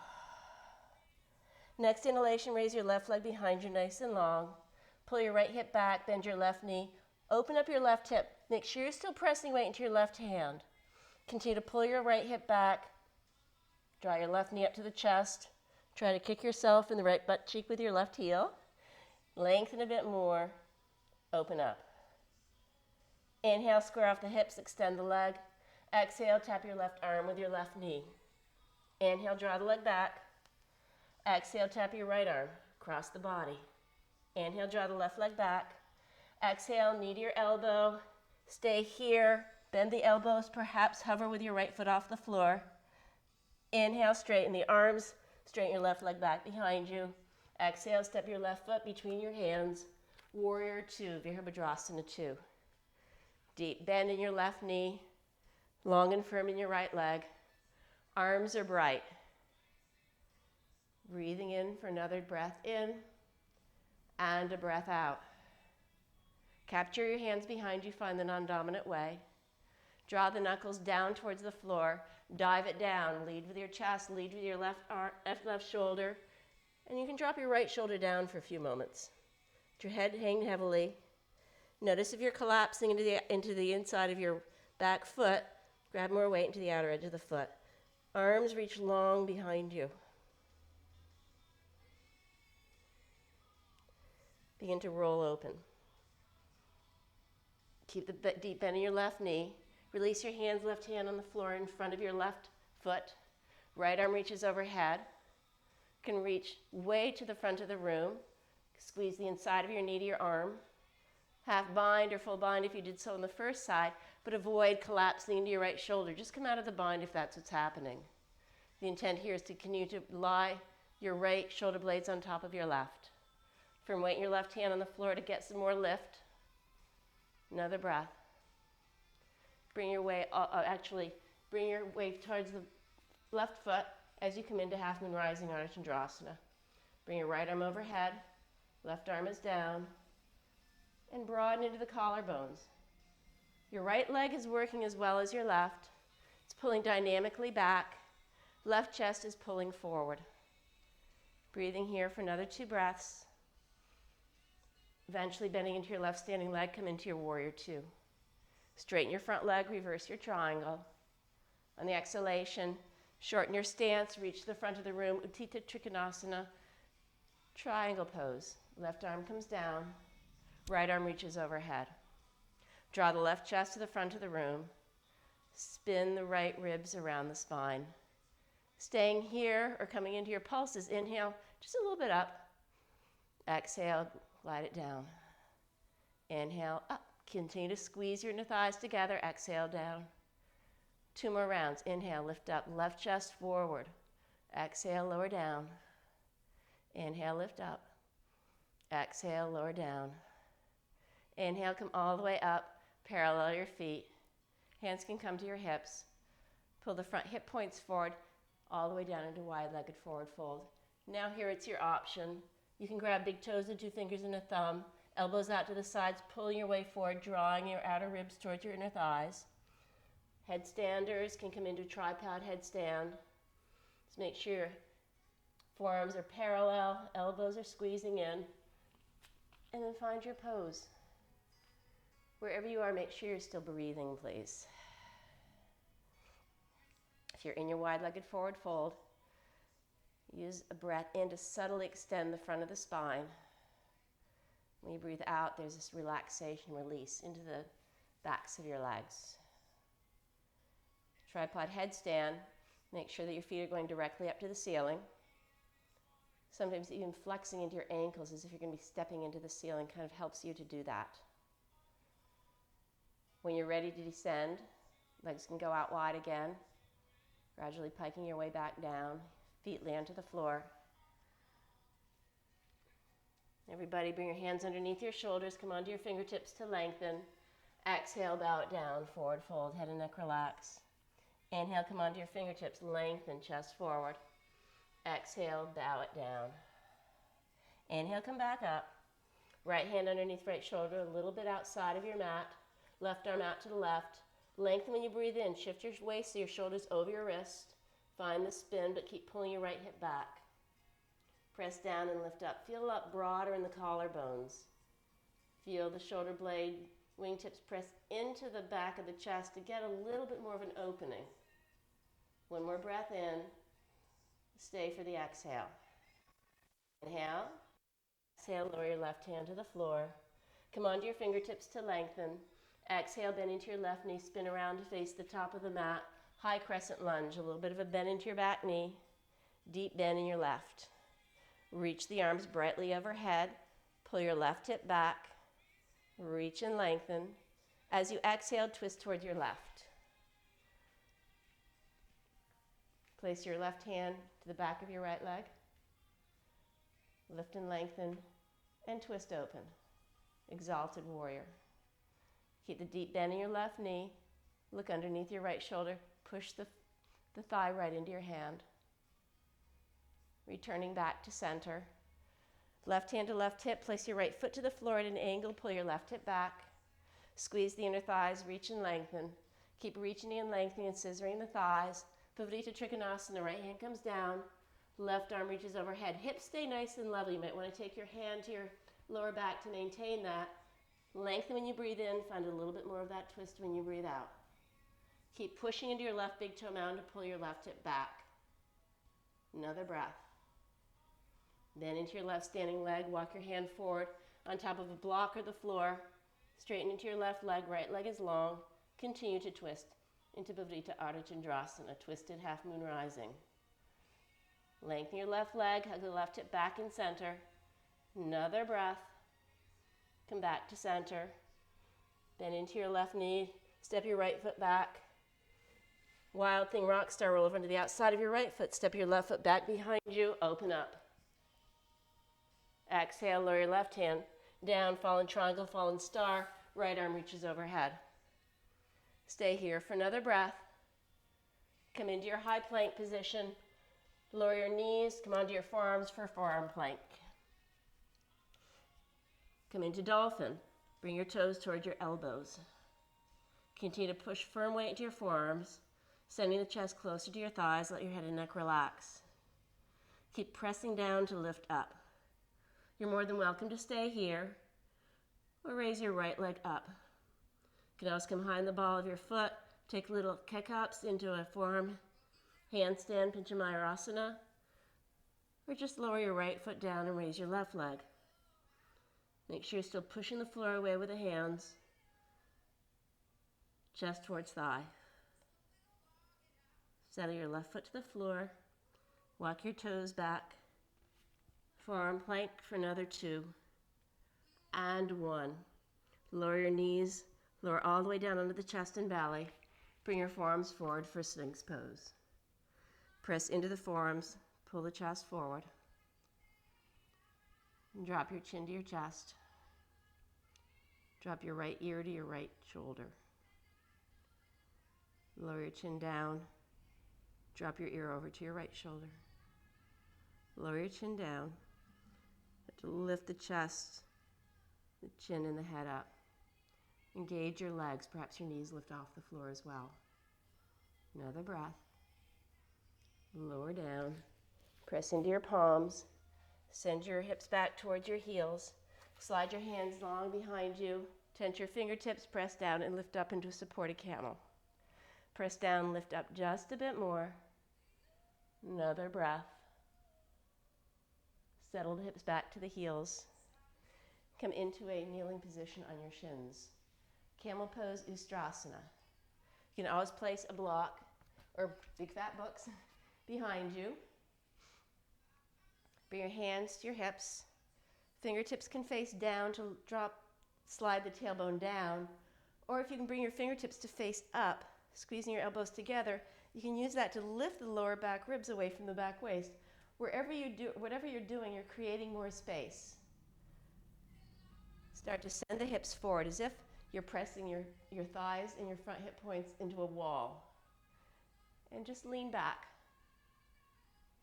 A: Next inhalation, raise your left leg behind you nice and long. Pull your right hip back, bend your left knee. Open up your left hip. Make sure you're still pressing weight into your left hand. Continue to pull your right hip back. Draw your left knee up to the chest. Try to kick yourself in the right butt cheek with your left heel. Lengthen a bit more. Open up. Inhale, square off the hips, extend the leg. Exhale, tap your left arm with your left knee. Inhale, draw the leg back. Exhale, tap your right arm across the body. Inhale, draw the left leg back. Exhale, knee to your elbow. Stay here. Bend the elbows, perhaps hover with your right foot off the floor. Inhale, straighten the arms. Straighten your left leg back behind you. Exhale, step your left foot between your hands. Warrior 2, Virabhadrasana 2. Deep bend in your left knee. Long and firm in your right leg. Arms are bright. Breathing in for another breath in and a breath out. Capture your hands behind you, find the non-dominant way. Draw the knuckles down towards the floor. Dive it down. Lead with your chest, lead with your left arm, left shoulder. And you can drop your right shoulder down for a few moments. Let your head hang heavily. Notice if you're collapsing into the inside of your back foot, grab more weight into the outer edge of the foot. Arms reach long behind you. Begin to roll open. Keep the deep bend in your left knee. Release your hands, left hand on the floor in front of your left foot. Right arm reaches overhead. Can reach way to the front of the room. Squeeze the inside of your knee to your arm. Half bind or full bind if you did so on the first side, but avoid collapsing into your right shoulder. Just come out of the bind if that's what's happening. The intent here is to continue to lie your right shoulder blades on top of your left. Firm weight in your left hand on the floor to get some more lift. Another breath. Bring your weight, bring your weight towards the left foot as you come into half moon rising Ardha Chandrasana. Bring your right arm overhead, left arm is down, and broaden into the collarbones. Your right leg is working as well as your left. It's pulling dynamically back. Left chest is pulling forward. Breathing here for another 2 breaths. Eventually bending into your left standing leg, come into your warrior 2. Straighten your front leg, reverse your triangle. On the exhalation, shorten your stance, reach to the front of the room, Utthita Trikonasana, triangle pose. Left arm comes down, right arm reaches overhead. Draw the left chest to the front of the room. Spin the right ribs around the spine. Staying here or coming into your pulses, inhale just a little bit up. Exhale, glide it down. Inhale, up. Continue to squeeze your inner thighs together. Exhale, down. 2 more rounds. Inhale, lift up. Left chest forward. Exhale, lower down. Inhale, lift up. Exhale, lower down. Inhale, come all the way up. Parallel your feet. Hands can come to your hips. Pull the front hip points forward, all the way down into wide-legged forward fold. Now here it's your option. You can grab big toes and 2 fingers and a thumb. Elbows out to the sides, pulling your way forward, drawing your outer ribs towards your inner thighs. Headstanders can come into tripod headstand. Just make sure your forearms are parallel, elbows are squeezing in. And then find your pose. Wherever you are, make sure you're still breathing, please. If you're in your wide-legged forward fold, use a breath in to subtly extend the front of the spine. When you breathe out, there's this relaxation, release into the backs of your legs. Tripod headstand, make sure that your feet are going directly up to the ceiling. Sometimes even flexing into your ankles as if you're going to be stepping into the ceiling kind of helps you to do that. When you're ready to descend, legs can go out wide again, gradually piking your way back down, feet land to the floor. Everybody bring your hands underneath your shoulders, come onto your fingertips to lengthen. Exhale, bow it down, forward fold, head and neck relax. Inhale, come onto your fingertips, lengthen, chest forward. Exhale, bow it down. Inhale, come back up. Right hand underneath right shoulder, a little bit outside of your mat. Left arm out to the left. Lengthen when you breathe in. Shift your waist so your shoulder's over your wrist. Find the spin, but keep pulling your right hip back. Press down and lift up. Feel up broader in the collarbones. Feel the shoulder blade, wingtips press into the back of the chest to get a little bit more of an opening. 1 more breath in. Stay for the exhale. Inhale. Exhale, lower your left hand to the floor. Come onto your fingertips to lengthen. Exhale, bend into your left knee, spin around to face the top of the mat. High crescent lunge, a little bit of a bend into your back knee. Deep bend in your left. Reach the arms brightly overhead. Pull your left hip back. Reach and lengthen. As you exhale, twist towards your left. Place your left hand to the back of your right leg. Lift and lengthen and twist open. Exalted warrior. Keep the deep bend in your left knee. Look underneath your right shoulder. Push the thigh right into your hand. Returning back to center. Left hand to left hip. Place your right foot to the floor at an angle. Pull your left hip back. Squeeze the inner thighs. Reach and lengthen. Keep reaching and lengthening and scissoring the thighs. Pavadita Trikonasana. Right hand comes down. Left arm reaches overhead. Hips stay nice and level. You might want to take your hand to your lower back to maintain that. Lengthen when you breathe in. Find a little bit more of that twist when you breathe out. Keep pushing into your left big toe mound to pull your left hip back. Another breath. Then into your left standing leg, walk your hand forward on top of a block or the floor. Straighten into your left leg, right leg is long. Continue to twist into Pavadita Ardha Chandrasana, twisted half moon rising. Lengthen your left leg, hug the left hip back in center. Another breath. Come back to center. Bend into your left knee, step your right foot back. Wild Thing Rock Star, roll over onto the outside of your right foot. Step your left foot back behind you. Open up. Exhale, lower your left hand down, fallen triangle, fallen star. Right arm reaches overhead. Stay here for another breath. Come into your high plank position. Lower your knees. Come onto your forearms for forearm plank. Come into dolphin. Bring your toes towards your elbows. Continue to push firm weight into your forearms, sending the chest closer to your thighs. Let your head and neck relax. Keep pressing down to lift up. You're more than welcome to stay here or raise your right leg up. You can always come behind the ball of your foot, take little kick-ups into a forearm handstand, Pinchamayurasana, or just lower your right foot down and raise your left leg. Make sure you're still pushing the floor away with the hands, chest towards thigh. Settle your left foot to the floor, walk your toes back, forearm plank for another 2, and 1. Lower your knees, lower all the way down under the chest and belly. Bring your forearms forward for Sphinx pose. Press into the forearms, pull the chest forward. And drop your chin to your chest. Drop your right ear to your right shoulder. Lower your chin down. Drop your ear over to your right shoulder. Lower your chin down. To lift the chest, the chin and the head up. Engage your legs. Perhaps your knees lift off the floor as well. Another breath. Lower down. Press into your palms. Send your hips back towards your heels. Slide your hands long behind you. Tense your fingertips, press down and lift up into a supported camel. Press down, lift up just a bit more. Another breath. Settle the hips back to the heels. Come into a kneeling position on your shins. Camel pose, Ustrasana. You can always place a block or big fat books behind you. Bring your hands to your hips. Fingertips can face down to slide the tailbone down. Or if you can bring your fingertips to face up, squeezing your elbows together, you can use that to lift the lower back ribs away from the back waist. Whatever you're doing, you're creating more space. Start to send the hips forward as if you're pressing your thighs and your front hip points into a wall. And just lean back.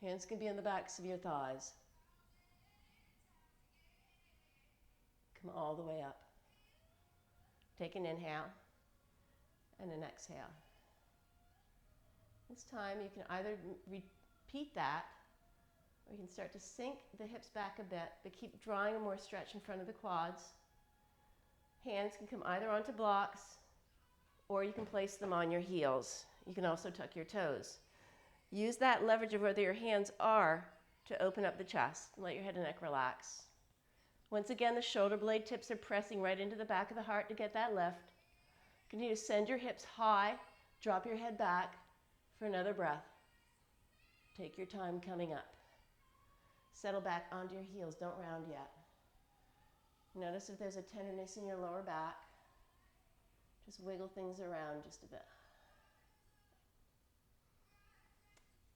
A: Hands can be on the backs of your thighs. Come all the way up. Take an inhale and an exhale. This time you can either repeat that, or you can start to sink the hips back a bit, but keep drawing a more stretch in front of the quads. Hands can come either onto blocks, or you can place them on your heels. You can also tuck your toes. Use that leverage of where your hands are to open up the chest and let your head and neck relax. Once again, the shoulder blade tips are pressing right into the back of the heart to get that lift. Continue to send your hips high, drop your head back for another breath. Take your time coming up. Settle back onto your heels, don't round yet. Notice if there's a tenderness in your lower back. Just wiggle things around just a bit.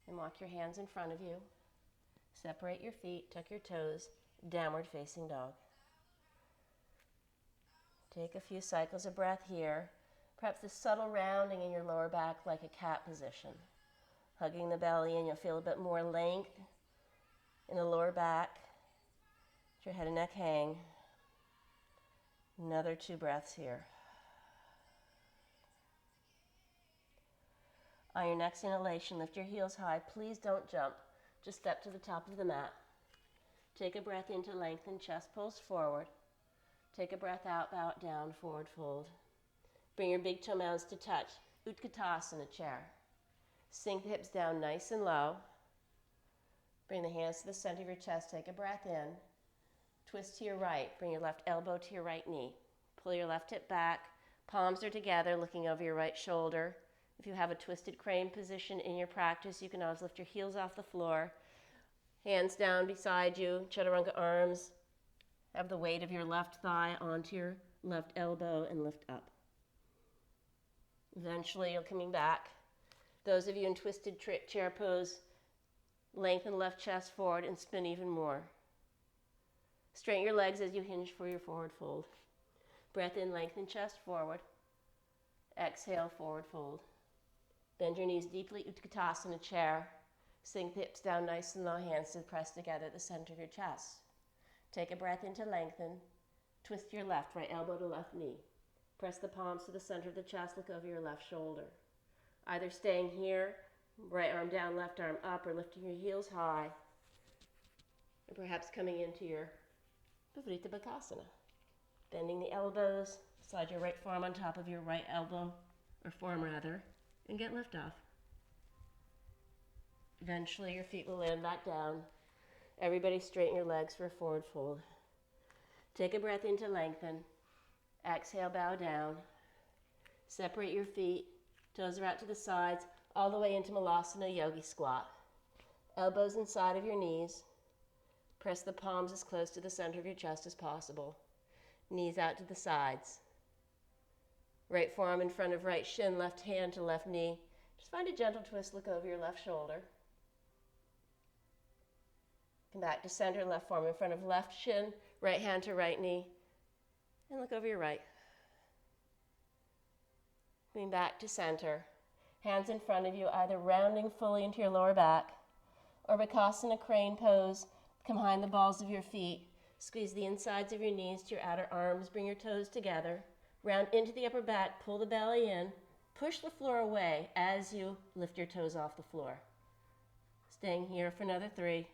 A: And walk your hands in front of you. Separate your feet, tuck your toes, downward facing dog. Take a few cycles of breath here. Perhaps a subtle rounding in your lower back like a cat position. Hugging the belly and you'll feel a bit more length in the lower back. Let your head and neck hang. Another 2 breaths here. On your next inhalation, lift your heels high. Please don't jump. Just step to the top of the mat. Take a breath in to lengthen, chest pulls forward. Take a breath out, bow it down, forward fold. Bring your big toe mounds to touch. Utkatasana, chair. Sink the hips down nice and low. Bring the hands to the center of your chest. Take a breath in. Twist to your right. Bring your left elbow to your right knee. Pull your left hip back. Palms are together, looking over your right shoulder. If you have a twisted crane position in your practice, you can always lift your heels off the floor. Hands down beside you, chaturanga arms. Have the weight of your left thigh onto your left elbow and lift up. Eventually, you're coming back Those of you in twisted chair pose, lengthen left chest forward and spin even more. Straighten your legs as you hinge for your forward fold. Breath in, lengthen chest forward. Exhale, forward fold. Bend your knees deeply, Utkatasana chair. Sink the hips down nice and low, hands to press together at the center of your chest. Take a breath in to lengthen. Twist your left, right elbow to left knee. Press the palms to the center of the chest, look over your left shoulder. Either staying here, right arm down, left arm up, or lifting your heels high. Or perhaps coming into your Viparita Bakasana. Bending the elbows, slide your right forearm on top of your right elbow, or forearm rather, and get lift off. Eventually your feet will land back down. Everybody straighten your legs for a forward fold. Take a breath in to lengthen. Exhale, bow down. Separate your feet. Toes are out to the sides, all the way into Malasana Yogi Squat. Elbows inside of your knees. Press the palms as close to the center of your chest as possible. Knees out to the sides. Right forearm in front of right shin, left hand to left knee. Just find a gentle twist, look over your left shoulder. Come back to center, left forearm in front of left shin, right hand to right knee, and look over your right. Coming back to center. Hands in front of you, either rounding fully into your lower back, or Bakasana crane pose, come behind the balls of your feet. Squeeze the insides of your knees to your outer arms, bring your toes together. Round into the upper back, pull the belly in, push the floor away as you lift your toes off the floor. Staying here for another 3,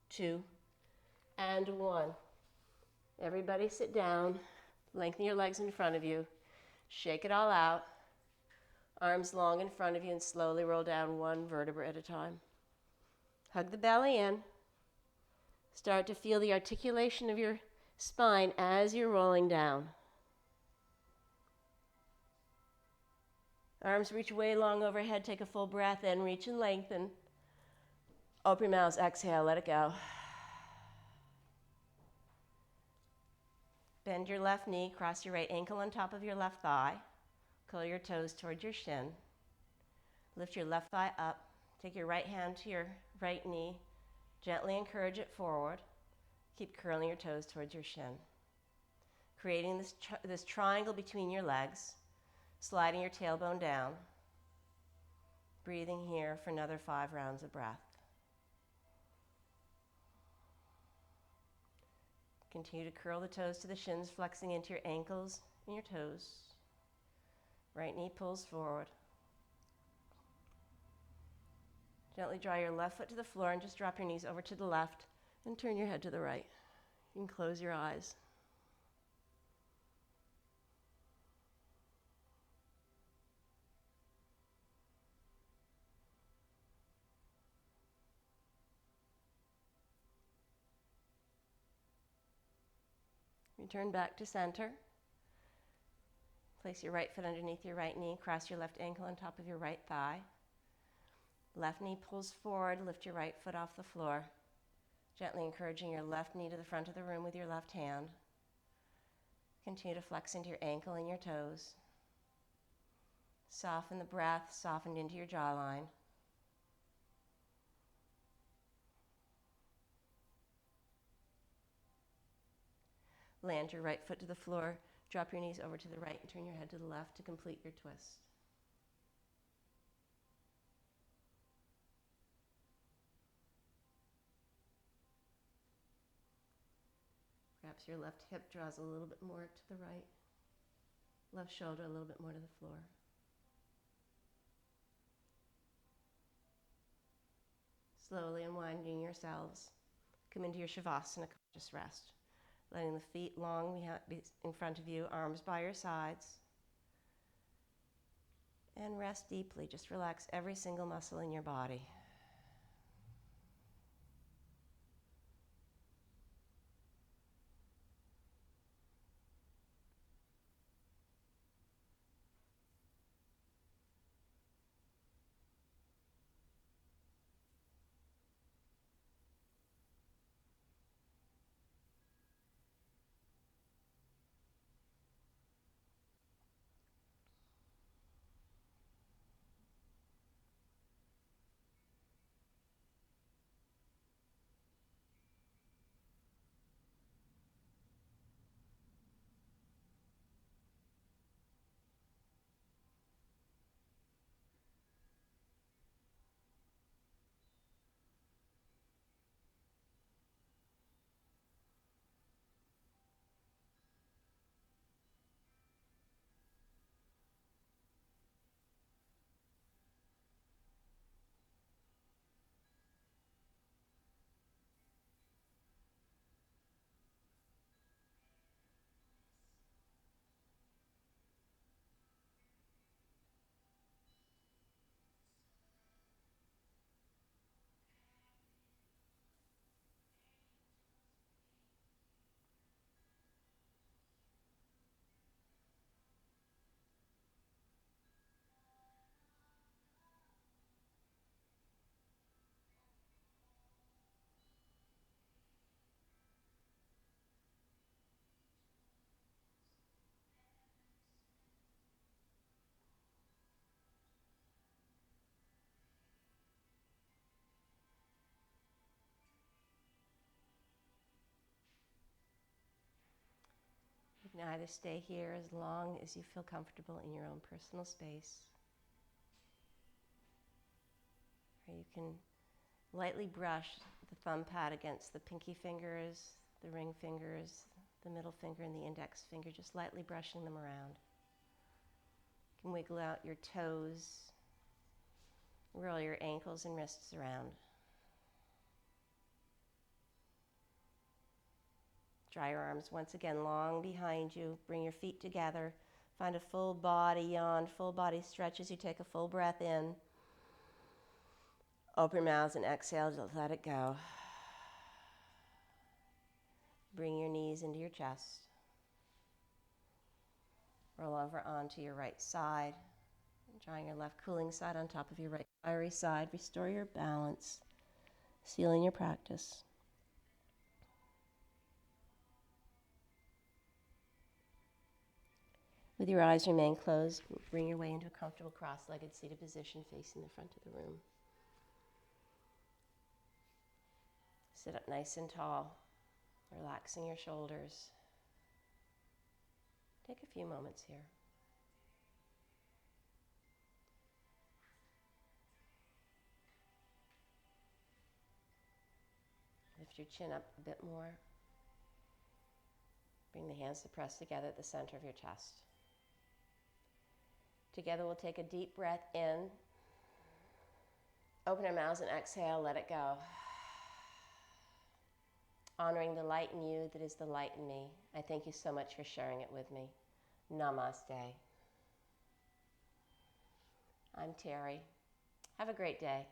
A: 2, and 1. Everybody sit down, lengthen your legs in front of you, shake it all out, arms long in front of you, and slowly roll down one vertebra at a time. Hug the belly in. Start to feel the articulation of your spine as you're rolling down. Arms reach way long overhead. Take a full breath in. Reach and lengthen. Open your mouths. Exhale. Let it go. Bend your left knee. Cross your right ankle on top of your left thigh. Curl your toes towards your shin. Lift your left thigh up. Take your right hand to your right knee. Gently encourage it forward. Keep curling your toes towards your shin. Creating this triangle between your legs. Sliding your tailbone down. Breathing here for another 5 rounds of breath. Continue to curl the toes to the shins, flexing into your ankles and your toes. Right knee pulls forward. Gently draw your left foot to the floor and just drop your knees over to the left and turn your head to the right. You can close your eyes. Return back to center. Place your right foot underneath your right knee. Cross your left ankle on top of your right thigh. Left knee pulls forward. Lift your right foot off the floor. Gently encouraging your left knee to the front of the room with your left hand. Continue to flex into your ankle and your toes. Soften the breath, soften into your jawline. Land your right foot to the floor. Drop your knees over to the right and turn your head to the left to complete your twist. Perhaps your left hip draws a little bit more to the right. Left shoulder a little bit more to the floor. Slowly unwinding yourselves. Come into your Shavasana, just rest. Letting the feet long be in front of you, arms by your sides. And rest deeply. Just relax every single muscle in your body. You can either stay here as long as you feel comfortable in your own personal space, or you can lightly brush the thumb pad against the pinky fingers, the ring fingers, the middle finger and the index finger, just lightly brushing them around. You can wiggle out your toes, roll your ankles and wrists around. Dry your arms once again long behind you. Bring your feet together. Find a full body yawn, full body stretch as you take a full breath in. Open your mouths and exhale, just let it go. Bring your knees into your chest. Roll over onto your right side. Drawing your left cooling side on top of your right fiery side. Restore your balance. Sealing your practice. With your eyes remain closed, bring your way into a comfortable cross-legged seated position facing the front of the room. Sit up nice and tall, relaxing your shoulders. Take a few moments here. Lift your chin up a bit more. Bring the hands to press together at the center of your chest. Together we'll take a deep breath in. Open our mouths and exhale, let it go. Honoring the light in you that is the light in me. I thank you so much for sharing it with me. Namaste. I'm Teri. Have a great day.